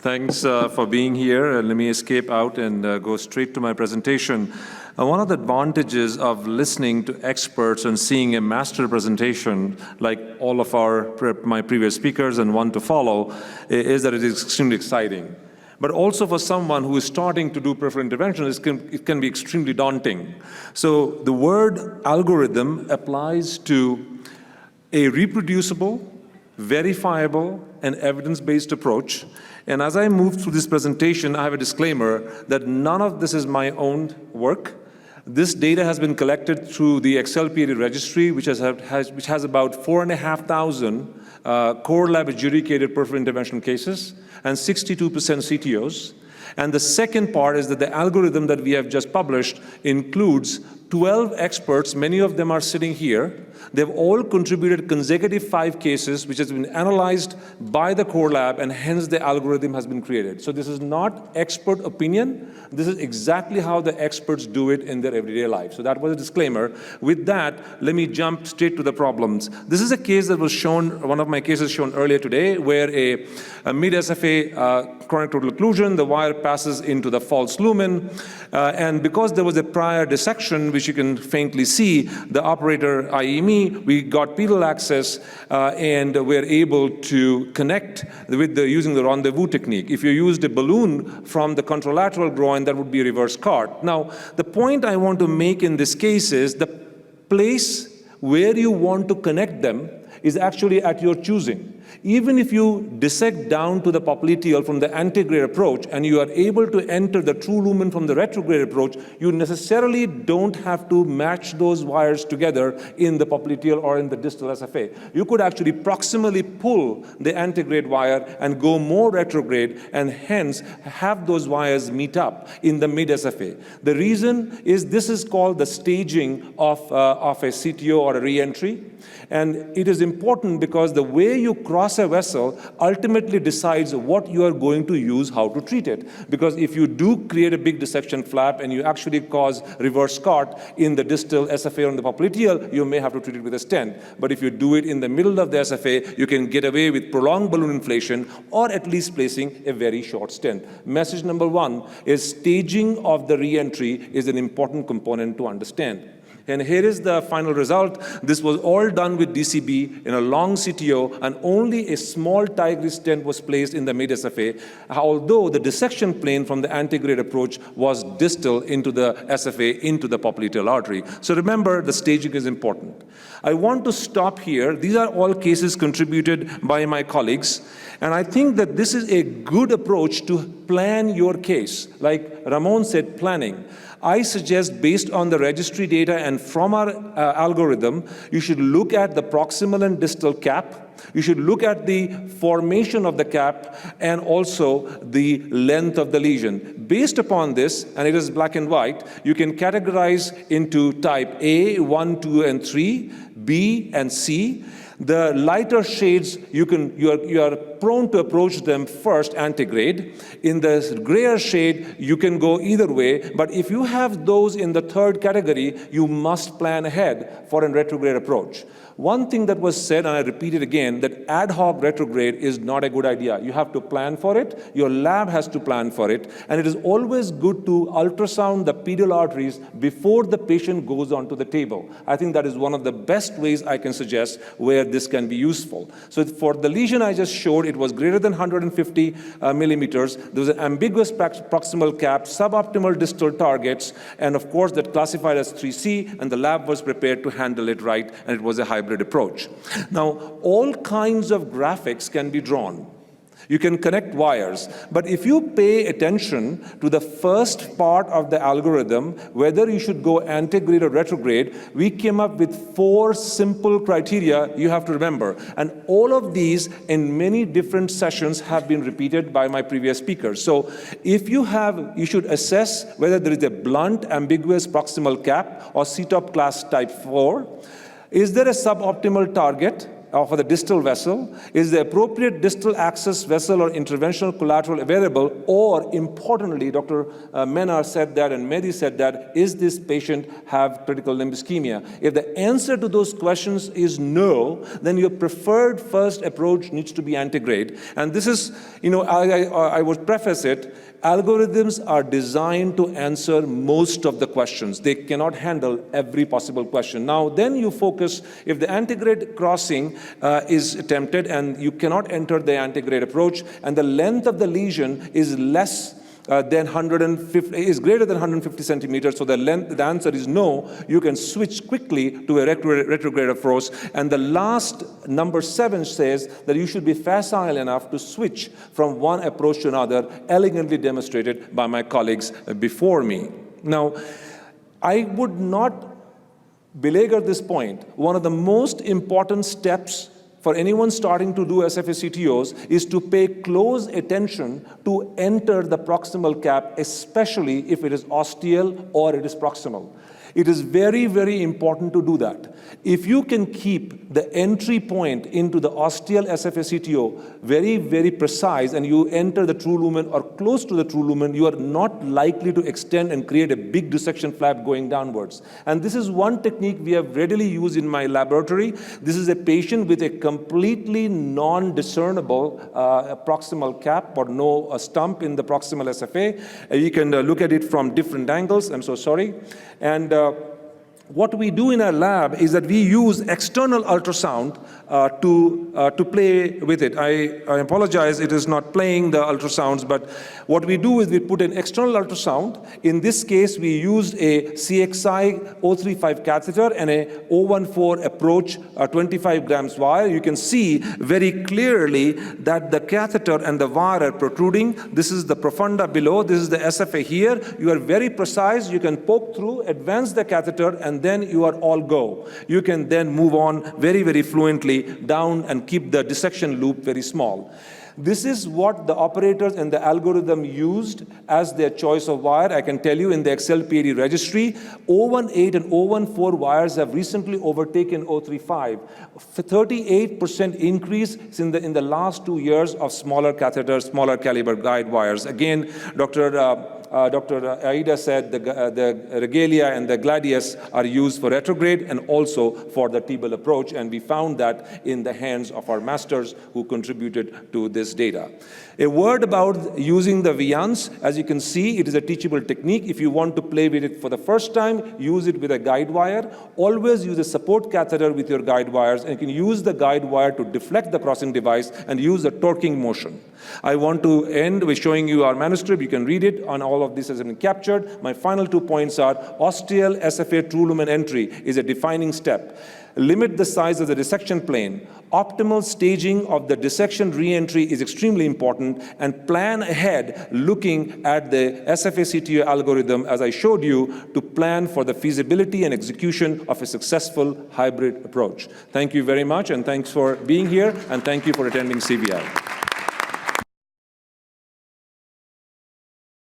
Thanks for being here. Let me escape out and go straight to my presentation. One of the advantages of listening to experts and seeing a master presentation, like all of my previous speakers and one to follow, is that it is extremely exciting. But also for someone who is starting to do peripheral intervention, it can be extremely daunting. So the word algorithm applies to a reproducible, verifiable, and evidence-based approach. And as I move through this presentation, I have a disclaimer that none of this is my own work. This data has been collected through the XLPA registry, which has about 4,500 core lab adjudicated peripheral intervention cases and 62% CTOs. And the second part is that the algorithm that we have just published includes 12 experts, many of them are sitting here. They've all contributed consecutive 5 cases, which has been analyzed by the core lab, and hence the algorithm has been created. So this is not expert opinion. This is exactly how the experts do it in their everyday life. So that was a disclaimer. With that, let me jump straight to the problems. This is a case that was shown, one of my cases shown earlier today, where a mid-SFA chronic total occlusion, the wire passes into the false lumen, and because there was a prior dissection, which you can faintly see, the operator, i.e. me, we got pedal access and we're able to connect with using the rendezvous technique. If you used a balloon from the contralateral groin, that would be a reverse cart. Now, the point I want to make in this case is the place where you want to connect them is actually at your choosing. Even if you dissect down to the popliteal from the antegrade approach and you are able to enter the true lumen from the retrograde approach, you necessarily don't have to match those wires together in the popliteal or in the distal SFA. You could actually proximally pull the antegrade wire and go more retrograde and hence have those wires meet up in the mid SFA. The reason is this is called the staging of a CTO or a re-entry. And it is important because the way you cross a vessel ultimately decides what you are going to use, how to treat it. Because if you do create a big dissection flap and you actually cause reverse cart in the distal SFA on the popliteal, you may have to treat it with a stent. But if you do it in the middle of the SFA, you can get away with prolonged balloon inflation or at least placing a very short stent. Message number 1 is staging of the re-entry is an important component to understand. And here is the final result. This was all done with DCB in a long CTO, and only a small Tigris stent was placed in the mid-SFA, although the dissection plane from the antegrade approach was distal into the SFA, into the popliteal artery. So remember, the staging is important. I want to stop here. These are all cases contributed by my colleagues, and I think that this is a good approach to plan your case. Like Ramon said, planning. I suggest, based on the registry data and from our algorithm, you should look at the proximal and distal cap. You should look at the formation of the cap and also the length of the lesion. Based upon this, and it is black and white, you can categorize into type A, 1, 2, and 3, B, and C. The lighter shades, you are prone to approach them first antegrade. In the grayer shade, you can go either way, but if you have those in the third category, you must plan ahead for a retrograde approach. One thing that was said, and I repeat it again, that ad hoc retrograde is not a good idea. You have to plan for it, your lab has to plan for it, and it is always good to ultrasound the pedal arteries before the patient goes onto the table. I think that is one of the best ways I can suggest where this can be useful. So for the lesion I just showed, it was greater than 150 millimeters. There was an ambiguous proximal cap, suboptimal distal targets, and of course that classified as 3C, and the lab was prepared to handle it right, and it was a hybrid approach. Now, all kinds of graphics can be drawn. You can connect wires, but if you pay attention to the first part of the algorithm, whether you should go antegrade or retrograde, we came up with 4 simple criteria you have to remember. And all of these in many different sessions have been repeated by my previous speakers. So if you should assess whether there is a blunt, ambiguous proximal cap or CTOP class type 4. Is there a suboptimal target? for the distal vessel? Is the appropriate distal access vessel or interventional collateral available? Or importantly, Dr. Menar said that and Mehdi said that, is this patient have critical limb ischemia? If the answer to those questions is no, then your preferred first approach needs to be antegrade. And this is, I would preface it, algorithms are designed to answer most of the questions. They cannot handle every possible question. Now, then you focus, if the antegrade crossing is attempted and you cannot enter the antegrade approach, and the length of the lesion is less than 150, is greater than 150 centimeters, so the answer is no, you can switch quickly to a retrograde approach. And the last, number 7, says that you should be facile enough to switch from one approach to another, elegantly demonstrated by my colleagues before me. Now, I would not belabor this point. One of the most important steps for anyone starting to do SFA CTOs is to pay close attention to enter the proximal cap, especially if it is ostial or it is proximal. It is very, very important to do that. If you can keep the entry point into the ostial SFA CTO very, very precise, and you enter the true lumen or close to the true lumen, you are not likely to extend and create a big dissection flap going downwards. And this is one technique we have readily used in my laboratory. This is a patient with a completely non-discernible proximal cap or no stump in the proximal SFA. You can look at it from different angles. I'm so sorry. And what we do in our lab is that we use external ultrasound to play with it. I apologize, it is not playing the ultrasounds, but what we do is we put an external ultrasound. In this case, we used a CXI 035 catheter and a 014 approach 25 grams wire. You can see very clearly that the catheter and the wire are protruding. This is the profunda below. This is the SFA here. You are very precise. You can poke through, advance the catheter, and then you are all go. You can then move on very, very fluently down and keep the dissection loop very small. This is what the operators and the algorithm used as their choice of wire. I can tell you in the XLPAD registry, 018 and 014 wires have recently overtaken 035. 38% increase in the last 2 years of smaller catheters, smaller caliber guide wires. Again, Dr. Aida said the Regalia and the Gladius are used for retrograde and also for the tebal approach, and we found that in the hands of our masters who contributed to this data. A word about using the Viance. As you can see, it is a teachable technique. If you want to play with it for the first time, use it with a guide wire. Always use a support catheter with your guide wires, and you can use the guide wire to deflect the crossing device and use the torquing motion. I want to end with showing you our manuscript. You can read it, on all of this has been captured. My final 2 points are ostial SFA true lumen entry is a defining step. Limit the size of the dissection plane. Optimal staging of the dissection re-entry is extremely important, and plan ahead looking at the SFA CTO algorithm, as I showed you, to plan for the feasibility and execution of a successful hybrid approach. Thank you very much, and thanks for being here, and thank you for attending CVI.